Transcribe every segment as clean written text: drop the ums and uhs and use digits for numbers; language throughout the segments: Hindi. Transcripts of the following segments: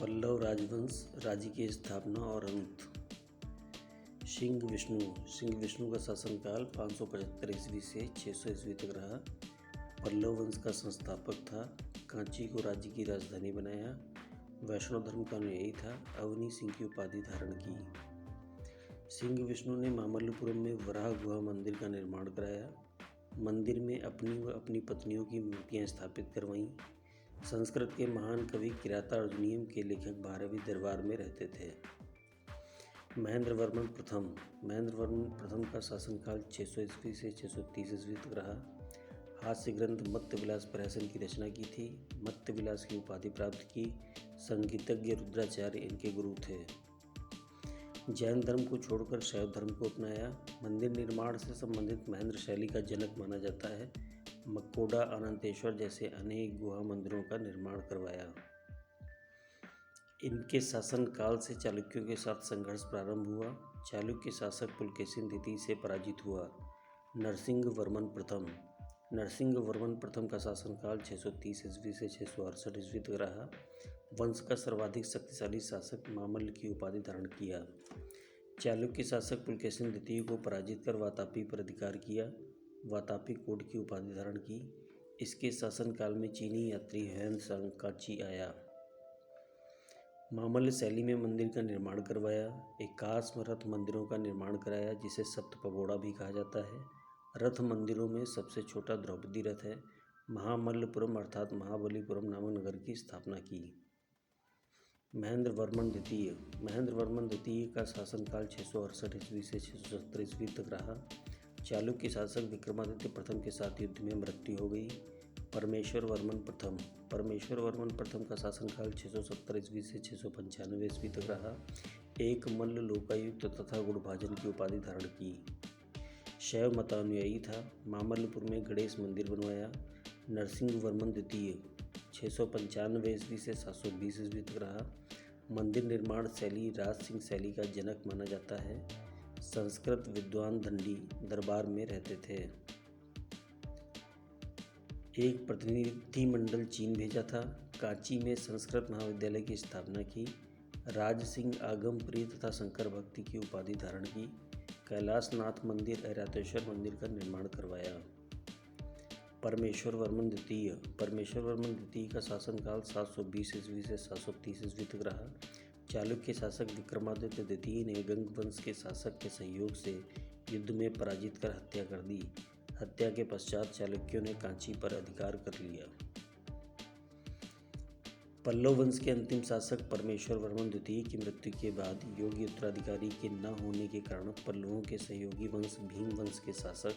पल्लव राजवंश राज्य की स्थापना और अंत। सिंह विष्णु का शासनकाल 575 ईस्वी से 600 ईस्वी तक रहा। पल्लव वंश का संस्थापक था। कांची को राज्य की राजधानी बनाया। वैष्णव धर्म का अनुयायी था। अवनी सिंह की उपाधि धारण की। सिंह विष्णु ने मामल्लपुरम में वराह गुहा मंदिर का निर्माण कराया। मंदिर में अपनी व अपनी पत्नियों की मूर्तियां स्थापित करवाईं। संस्कृत के महान कवि किराता अर्जुनीयम के लेखक भारवी दरबार में रहते थे। महेंद्र वर्मन प्रथम का शासनकाल 600 ईस्वी से 630 ईस्वी तक रहा। हास्य ग्रंथ मत्तविलास प्रहसन की रचना की थी। मत्तविलास की उपाधि प्राप्त की। संगीतज्ञ रुद्राचार्य इनके गुरु थे। जैन धर्म को छोड़कर शैव धर्म को अपनाया। मंदिर निर्माण से संबंधित महेंद्र शैली का जनक माना जाता है। मक्कोडा, अनंतेश्वर जैसे अनेक गुहा मंदिरों का निर्माण करवाया। इनके शासन काल से चालुक्यों के साथ संघर्ष प्रारंभ हुआ। चालुक्य शासक पुलकेशिन द्वितीय से पराजित हुआ। नरसिंह वर्मन प्रथम का शासनकाल 630 ईस्वी से 668 ईस्वी तक रहा। वंश का सर्वाधिक शक्तिशाली शासक मामल्ल की उपाधि धारण किया। चालुक्य शासक पुलकेशिन द्वितीय को पराजित कर वातापी पर अधिकार किया। वातापी कोट की उपाधि धारण की। इसके शासनकाल में चीनी यात्री ह्वेन सांग कांची आया। मामल्ल शैली में मंदिर का निर्माण करवाया। 51 रथ मंदिरों का निर्माण कराया, जिसे सप्त पगोड़ा भी कहा जाता है। रथ मंदिरों में सबसे छोटा द्रौपदी रथ है। महामल्लपुरम अर्थात महाबलीपुरम नामक नगर की स्थापना की। महेंद्र वर्मन द्वितीय का शासनकाल 668 ईस्वी से 670 ईस्वी तक रहा। चालुक्य शासक विक्रमादित्य प्रथम के साथ युद्ध में मृत्यु हो गई। परमेश्वर वर्मन प्रथम का शासनकाल 670 ईस्वी से 695 ईस्वी तक रहा। एक मल्ल लोकायुक्त तथा गुणभाजन की उपाधि धारण की। शैव मतानुयायी था। मामल्लपुर में गणेश मंदिर बनवाया। नरसिंह वर्मन द्वितीय 695 ईस्वी से 720 ईस्वी तक रहा। मंदिर निर्माण शैली राज सिंह शैली का जनक माना जाता है। संस्कृत विद्वान दंडी दरबार में रहते थे। एक प्रतिनिधिमंडल चीन भेजा था। कांची में संस्कृत महाविद्यालय की स्थापना की। राज सिंह आगम प्रिय तथा शंकर भक्ति की उपाधि धारण की। कैलाशनाथ मंदिर ऐरातेश्वर मंदिर का निर्माण करवाया। परमेश्वर वर्मन द्वितीय का शासनकाल 720 ईस्वी से 730 ईस्वी तक रहा। चालुक्य शासक विक्रमादित्य द्वितीय ने गंग वंश के शासक के सहयोग से युद्ध में पराजित कर हत्या कर दी। हत्या के पश्चात चालुक्यों ने कांची पर अधिकार कर लिया। पल्लव वंश के अंतिम शासक परमेश्वर वर्मन द्वितीय की मृत्यु के बाद योग्य उत्तराधिकारी के न होने के कारण पल्लवों के सहयोगी वंश भीम वंश के शासक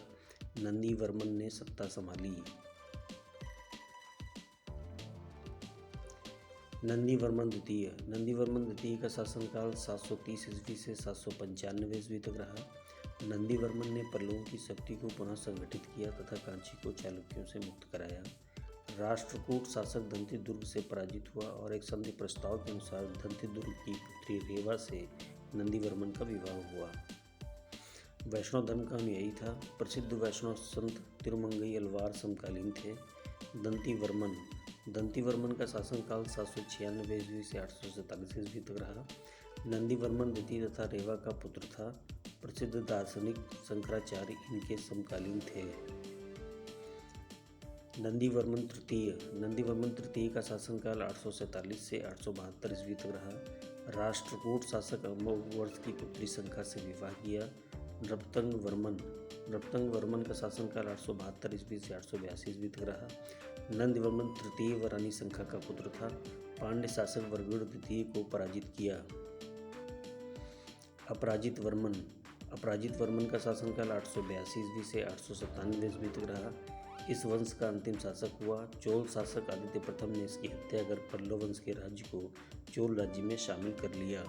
नंदी वर्मन ने सत्ता संभाली। नंदी वर्मन द्वितीय का शासनकाल 730 ईस्वी से 795 ईस्वी तक रहा। नंदी वर्मन ने पल्लवों की शक्ति को पुनः संगठित किया तथा कांची को चालुक्यों से मुक्त कराया। राष्ट्रकूट शासक दंतिदुर्ग से पराजित हुआ और एक संधि प्रस्ताव के अनुसार दंतिदुर्ग की पुत्री रेवा से नंदी वर्मन का विवाह हुआ। वैष्णव धर्म का अनुयायी था। प्रसिद्ध वैष्णव संत तिरुमंगई अलवार समकालीन थे। दंती वर्मन का शासनकाल 796 ईस्वी से 847 ईस्वी तक रहा। नंदी वर्मन द्वितीय तथा रेवा का पुत्र था। प्रसिद्ध दार्शनिक शंकराचार्य इनके समकालीन थे। नंदी वर्मन तृतीय का शासनकाल 847 से 872 ईस्वी तक रहा। राष्ट्रकूट शासक अम्बवर्ष की पुत्री शंखा से विवाह किया। नृपतंग वर्मन का शासनकाल 872 ईस्वी से 882 ईस्वी तक रहा। नंद वर्मन तृतीय व रानी शंखा का पुत्र था। पांड्य शासक वरगुण द्वितीय को पराजित किया। अपराजित वर्मन का शासनकाल 882 ईस्वी से 897 ईस्वी तक रहा। इस वंश का अंतिम शासक हुआ। चोल शासक आदित्य प्रथम ने इसकी हत्या कर पल्लव वंश के राज्य को चोल राज्य में शामिल कर लिया।